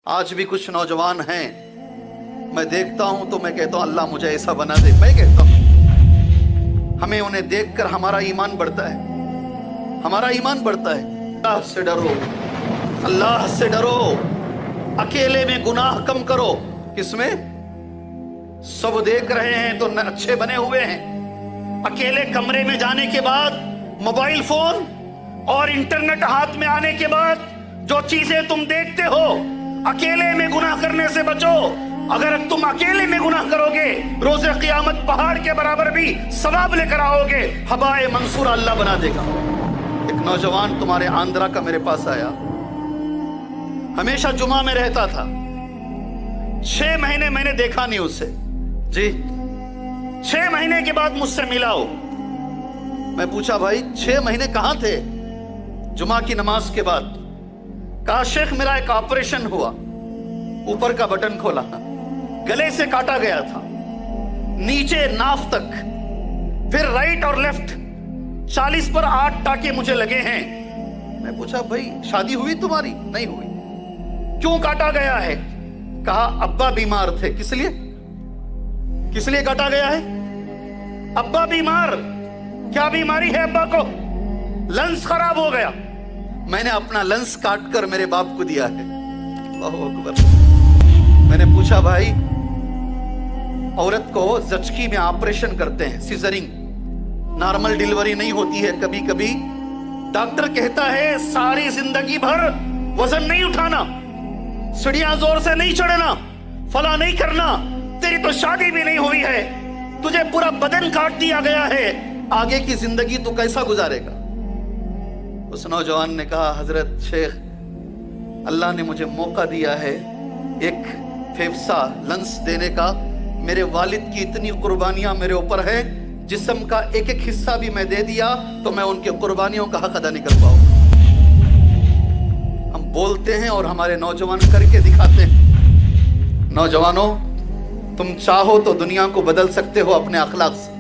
आज भी कुछ नौजवान हैं, मैं देखता हूं तो मैं कहता हूं अल्लाह मुझे ऐसा बना दे। मैं कहता हूं हमें उन्हें देखकर हमारा ईमान बढ़ता है, हमारा ईमान बढ़ता है। अल्लाह से डरो, अल्लाह से डरो, अकेले में गुनाह कम करो। किसमें? सब देख रहे हैं तो अच्छे बने हुए हैं। अकेले कमरे में जाने के बाद मोबाइल फोन और इंटरनेट हाथ में आने के बाद जो चीजें तुम देखते हो, अकेले में गुनाह करने से बचो। अगर तुम अकेले में गुनाह करोगे, रोज़े क़यामत पहाड़ के बराबर भी सवाब लेकर आओगे। हवाए मंसूरा अल्लाह बना देगा। एक नौजवान तुम्हारे आंध्रा का मेरे पास आया, हमेशा जुमा में रहता था। 6 महीने मैंने देखा नहीं उसे जी। 6 महीने के बाद मुझसे मिला हो। मैं पूछा भाई 6 महीने कहां थे? जुमा की नमाज के बाद कहा शेख मेरा एक ऑपरेशन हुआ, ऊपर का बटन खोला, गले से काटा गया था, नीचे नाफ तक, फिर राइट और लेफ्ट 40 पर 8 टाके मुझे लगे हैं। मैं पूछा भाई शादी हुई तुम्हारी? नहीं हुई। क्यों काटा गया है? कहा अब्बा बीमार थे। किस लिए? किस लिए काटा गया है? अब्बा बीमार। क्या बीमारी है अब्बा को? लंस खराब हो गया। मैंने अपना लंस काट कर मेरे बाप को दिया है। अल्लाहू अकबर। मैंने पूछा भाई औरत को जचकी में ऑपरेशन करते हैं, सीजरिंग, नॉर्मल डिलीवरी नहीं होती है। कभी कभी डॉक्टर कहता है सारी जिंदगी भर वजन नहीं उठाना, सीढ़ियां जोर से नहीं चढ़ना, फला नहीं करना, तेरी तो शादी भी नहीं हुई है, तुझे पूरा बदन काट दिया गया है, आगे की जिंदगी तू कैसा गुजारेगा? उस नौजवान ने कहा हजरत शेख अल्लाह ने मुझे मौका दिया है एक फेफसा लंस देने का। मेरे वालिद की इतनी कुर्बानियां मेरे ऊपर है, जिस्म का एक एक हिस्सा भी मैं दे दिया तो मैं उनके कुर्बानियों का हक अदा नहीं कर पाऊंगा। हम बोलते हैं और हमारे नौजवान करके दिखाते हैं। नौजवानों, तुम चाहो तो दुनिया को बदल सकते हो अपने अखलाक से।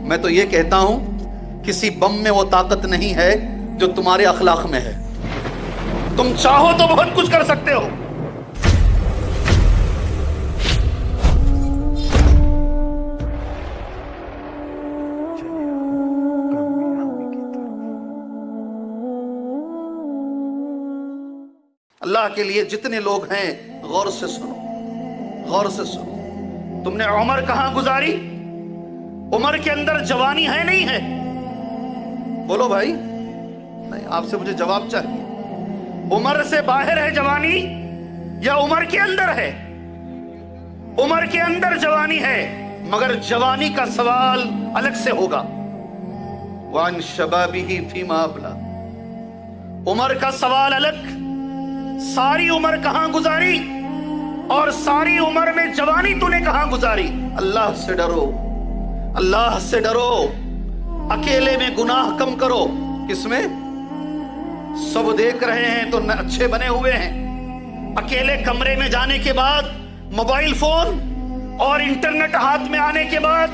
मैं तो ये कहता हूं किसी बम में वो ताकत नहीं है जो तुम्हारे अखलाक में है। तुम चाहो तो बहुत कुछ कर सकते हो। अल्लाह के लिए जितने लोग हैं गौर से सुनो, गौर से सुनो। तुमने उम्र कहां गुजारी? उम्र के अंदर जवानी है नहीं है? बोलो भाई। नहीं, आपसे मुझे जवाब चाहिए। उम्र से बाहर है जवानी या उम्र के अंदर है? उम्र के अंदर जवानी है, मगर जवानी का सवाल अलग से होगा। वान शबाबिही फीमा अबला, उम्र का सवाल अलग। सारी उम्र कहां गुजारी और सारी उम्र में जवानी तूने कहां गुजारी? अल्लाह से डरो, अल्लाह से डरो, अकेले में गुनाह कम करो। किसमें? सब देख रहे हैं तो अच्छे बने हुए हैं। अकेले कमरे में जाने के बाद मोबाइल फोन और इंटरनेट हाथ में आने के बाद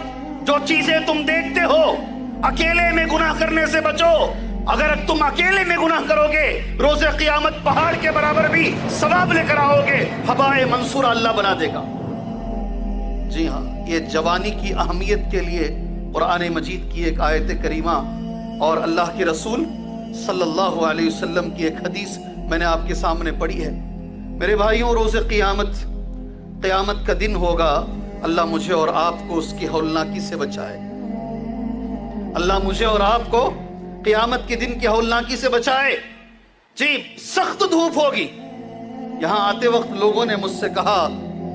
जो चीजें तुम देखते हो, अकेले में गुनाह करने से बचो। अगर तुम अकेले में गुनाह करोगे, रोज़े क़यामत पहाड़ के बराबर भी सवाब लेकर आओगे। हवाए मंसूरा अल्लाह बना देगा। जी हाँ, ये जवानी की अहमियत के लिए कुरान मजीद की एक आयत करीमा और अल्लाह के रसूल सल्लल्लाहु अलैहि वसल्लम की एक हदीस मैंने आपके सामने पढ़ी है। मेरे भाइयों, रोज़े क़यामत का दिन होगा। अल्लाह मुझे और आपको उसकी हौलनाकी से बचाए। अल्लाह मुझे और आपको क़यामत के दिन की हौलनाकी से बचाए। जी, सख्त धूप होगी। यहां आते वक्त लोगों ने मुझसे कहा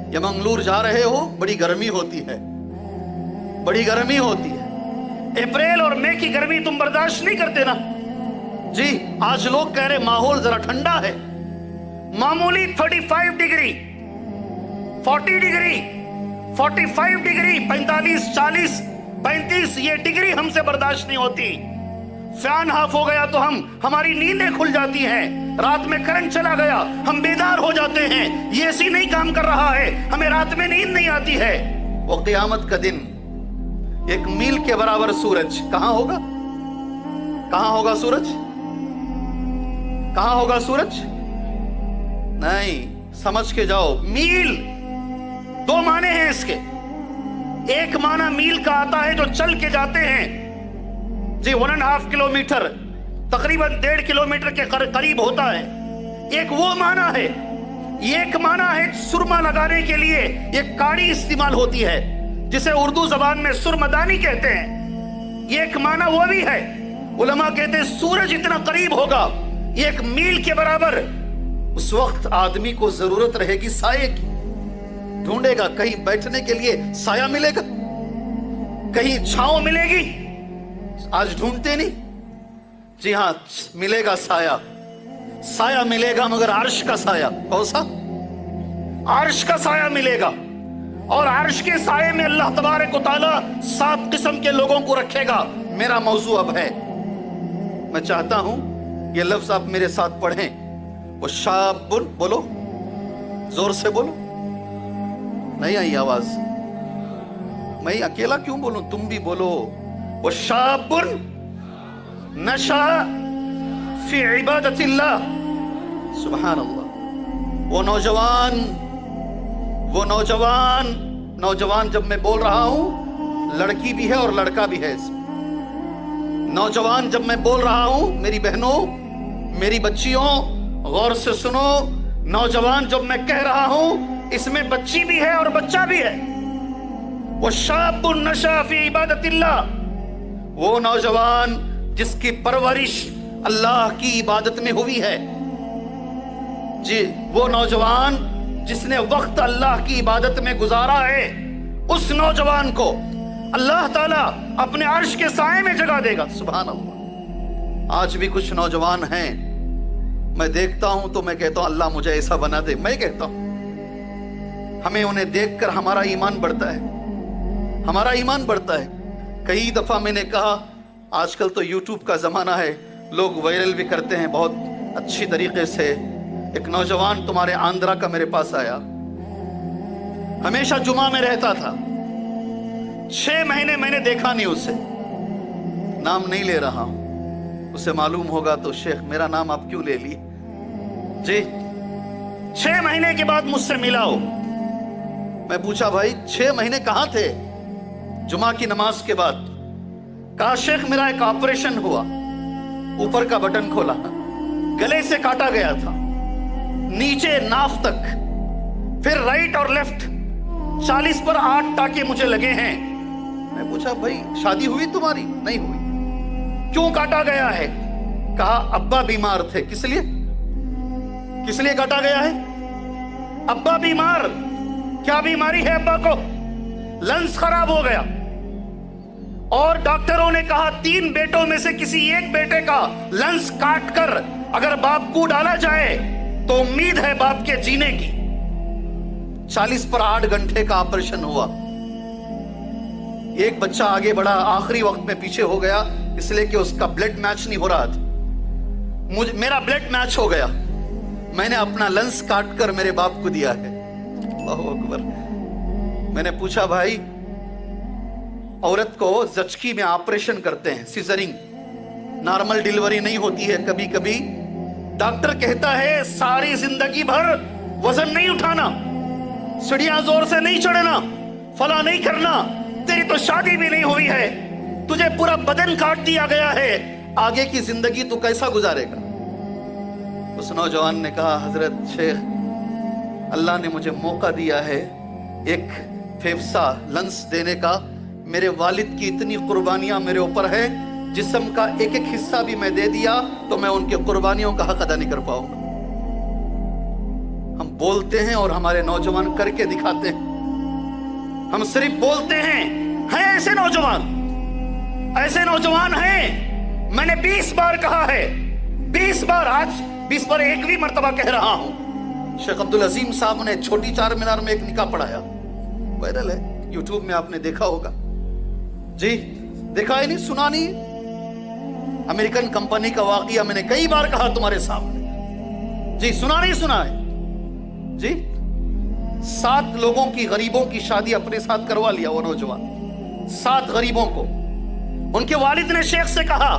ये मंगलूर जा रहे हो, बड़ी गर्मी होती है, बड़ी गर्मी होती है। अप्रैल और मई की गर्मी तुम बर्दाश्त नहीं करते ना? जी, आज लोग कह रहे माहौल जरा ठंडा है। मामूली 35 डिग्री, 40 डिग्री, 45 डिग्री, 45, 40, 35 ये डिग्री हमसे बर्दाश्त नहीं होती। फैन हाफ हो गया तो हमारी नींदें खुल जाती हैं। रात में करंट चला गया, हम बेदार हो जाते हैं। ये एसी नहीं काम कर रहा है, हमें रात में नींद नहीं आती है। वो क़यामत का दिन, एक मील के बराबर सूरज कहां होगा? कहां होगा सूरज? कहां होगा सूरज? नहीं, समझ के जाओ। मील दो माने हैं इसके। एक माना मील का आता है जो चल के जाते हैं जी, 1.5 किलोमीटर, तकरीबन 1.5 किलोमीटर के करीब होता है। एक वो माना है। एक माना है सुरमा लगाने के लिए एक काड़ी इस्तेमाल होती है जिसे उर्दू जबान में सुरमदानी कहते हैं। एक माना वो भी है। उलमा कहते हैं सूरज इतना करीब होगा, 1 मील के बराबर, उस वक्त आदमी को जरूरत रहेगी साये की। ढूंढेगा कहीं बैठने के लिए साया मिलेगा, कहीं छांव मिलेगी। आज ढूंढते नहीं जी, हां मिलेगा साया। साया मिलेगा मगर अर्श का साया। कौन सा? अर्श का साया मिलेगा। और अर्श के साये में अल्लाह तबारक व तआला 7 किस्म के लोगों को रखेगा। मेरा मौजू अब है, मैं चाहता हूं ये लफ्ज आप मेरे साथ पढ़ें। वो शाबुन, बोलो जोर से बोलो। नहीं आई आवाज, मैं अकेला क्यों बोलूं, तुम भी बोलो। वो शाबुन नशा फी इबादतिल्लाह, सुभान अल्लाह। वो नौजवान जब मैं बोल रहा हूं, लड़की भी है और लड़का भी है इसमें। नौजवान जब मैं बोल रहा हूं, मेरी बहनों, मेरी बच्चियों, गौर से सुनो। नौजवान जब मैं कह रहा हूं, इसमें बच्ची भी है और बच्चा भी है। वो शाबुन नशा फी इबादतिल्लाह, वो नौजवान जिसकी परवरिश अल्लाह की इबादत में हुई है जी। वो नौजवान जिसने वक्त अल्लाह की इबादत में गुजारा है, उस नौजवान को अल्लाह ताला अपने अर्श के साए में जगा देगा। सुभान अल्लाह। आज भी कुछ नौजवान हैं, मैं देखता हूं तो मैं कहता हूं अल्लाह मुझे ऐसा बना दे। मैं कहता हूं हमें उन्हें देखकर हमारा ईमान बढ़ता है, हमारा ईमान बढ़ता है। कई दफा मैंने कहा, आजकल तो यूट्यूब का जमाना है, लोग वायरल भी करते हैं बहुत अच्छी तरीके से। एक नौजवान तुम्हारे आंध्रा का मेरे पास आया, हमेशा जुमा में रहता था। 6 महीने मैंने देखा नहीं उसे, नाम नहीं ले रहा हूं, उसे मालूम होगा तो शेख मेरा नाम आप क्यों ले लिए जी। 6 महीने के बाद मुझसे मिला हो। मैं पूछा भाई 6 महीने कहां थे? जुमा की नमाज के बाद। कहा शेख मेरा एक ऑपरेशन हुआ, ऊपर का बटन खोला, गले से काटा गया था, नीचे नाफ तक, फिर राइट और लेफ्ट 40 पर 8 टाके मुझे लगे हैं। मैं पूछा भाई शादी हुई तुम्हारी? नहीं हुई। क्यों काटा गया है? कहा अब्बा बीमार थे। किस लिए? किस लिए काटा गया है? अब्बा बीमार। क्या बीमारी है अब्बा को? लंस खराब हो गया और डॉक्टरों ने कहा 3 बेटों में से किसी एक बेटे का लंस काट कर अगर बाप को डाला जाए तो उम्मीद है बाप के जीने की। 40 पर 8 घंटे का ऑपरेशन हुआ। एक बच्चा आगे बढ़ा, आखिरी वक्त में पीछे हो गया इसलिए कि उसका ब्लड मैच नहीं हो रहा था। मेरा ब्लड मैच हो गया, मैंने अपना लंस काट कर मेरे बाप को दिया है। अल्लाहू अकबर। मैंने पूछा भाई, औरत को जचकी में ऑपरेशन करते हैं, सीजरिंग, नॉर्मल डिलीवरी नहीं होती है कभी कभी। डॉक्टर कहता है सारी जिंदगी भर वजन नहीं उठाना, सीढ़ियां जोर से नहीं चढ़ना, फला नहीं करना, तेरी तो शादी भी नहीं हुई है, तुझे पूरा बदन काट दिया गया है, आगे की जिंदगी तू कैसा गुजारेगा? उस नौजवान ने कहा हजरत शेख अल्लाह ने मुझे मौका दिया है एक फेफसा लंस देने का। मेरे वालिद की इतनी कुर्बानियां मेरे ऊपर है, जिस्म का एक एक हिस्सा भी मैं दे दिया तो मैं उनके कुर्बानियों का हक अदा नहीं कर पाऊंगा। हम बोलते हैं और हमारे नौजवान करके दिखाते हैं। हम सिर्फ बोलते हैं ऐसे नौजवान, ऐसे नौजवान हैं। मैंने 20 बार कहा है, 20 बार, आज 20 बार 1वीं मर्तबा कह रहा हूं। शेख अब्दुल अजीम साहब ने छोटी 4 मीनार में एक निकाह पढ़ाया, वायरल है, यूट्यूब में आपने देखा होगा जी। देखा है नहीं, सुना नहीं? अमेरिकन कंपनी का वाकया मैंने कई बार कहा तुम्हारे सामने जी, सुना नहीं सुना है जी। 7 लोगों की, गरीबों की शादी अपने साथ करवा लिया वो नौजवान, 7 गरीबों को। उनके वालिद ने शेख से कहा,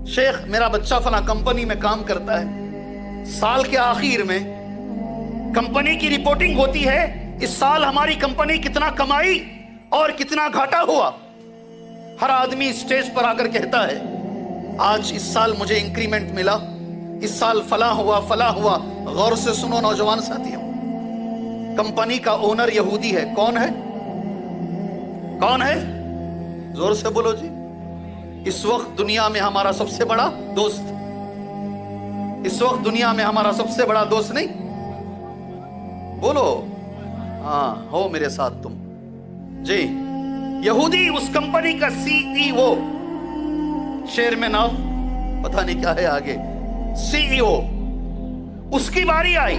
शेख मेरा बच्चा फला कंपनी में काम करता है, साल के आखिर में कंपनी की रिपोर्टिंग होती है, इस साल हमारी कंपनी कितना कमाई और कितना घाटा हुआ। हर आदमी स्टेज पर आकर कहता है आज इस साल मुझे इंक्रीमेंट मिला, इस साल फला हुआ फला हुआ। गौर से सुनो नौजवान साथियों, कंपनी का ओनर यहूदी है। कौन है? कौन है? जोर से बोलो जी। इस वक्त दुनिया में हमारा सबसे बड़ा दोस्त, इस वक्त दुनिया में हमारा सबसे बड़ा दोस्त नहीं, बोलो हाँ हो मेरे साथ तुम जी। यहूदी उस कंपनी का सीईओ, चेयरमैन ऑफ पता नहीं क्या है आगे, सीईओ। उसकी बारी आई,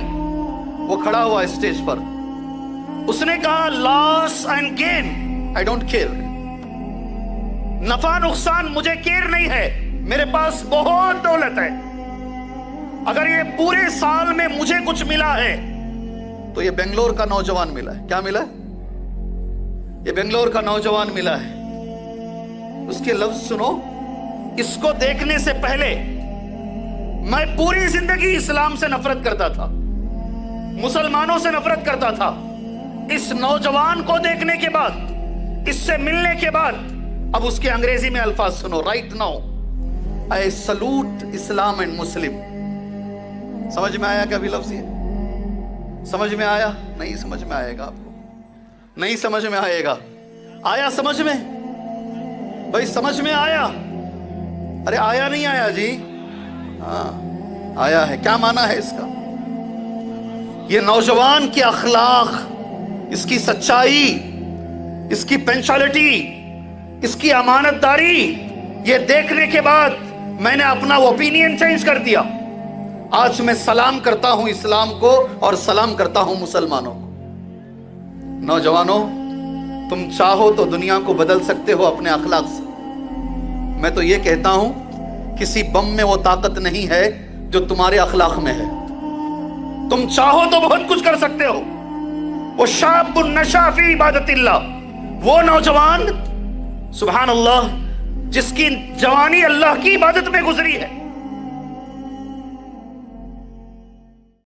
वो खड़ा हुआ स्टेज पर, उसने कहा loss and gain I don't care, नफा नुकसान मुझे केयर नहीं है, मेरे पास बहुत दौलत है। अगर ये पूरे साल में मुझे कुछ मिला है तो ये बेंगलोर का नौजवान मिला है। क्या मिला है? ये बेंगलोर का नौजवान मिला है। उसके लफ्ज सुनो, इसको देखने से पहले मैं पूरी जिंदगी इस्लाम से नफरत करता था, मुसलमानों से नफरत करता था। इस नौजवान को देखने के बाद, इससे मिलने के बाद, अब उसके अंग्रेजी में अल्फाज सुनो, right now I salute Islam and Muslim. समझ में आया क्या भी लफ्ज? ये समझ में आया? नहीं समझ में आएगा आपको, नहीं समझ में आएगा। आया समझ में? भाई समझ में आया? अरे आया नहीं आया जी? हाँ आया है। क्या माना है इसका? ये नौजवान की अखलाक, इसकी सच्चाई, इसकी पंक्चुअलिटी, इसकी अमानतदारी, ये देखने के बाद मैंने अपना ओपिनियन चेंज कर दिया। आज मैं सलाम करता हूं इस्लाम को और सलाम करता हूं मुसलमानों को। नौजवानों, तुम चाहो तो दुनिया को बदल सकते हो अपने अखलाक से। मैं तो ये कहता हूं किसी बम में वो ताकत नहीं है जो तुम्हारे अखलाक में है। तुम चाहो तो बहुत कुछ कर सकते हो। वो शाबुन नशा फी इबादतिल्लाह, वो नौजवान सुभान अल्लाह जिसकी जवानी अल्लाह की इबादत में गुजरी है,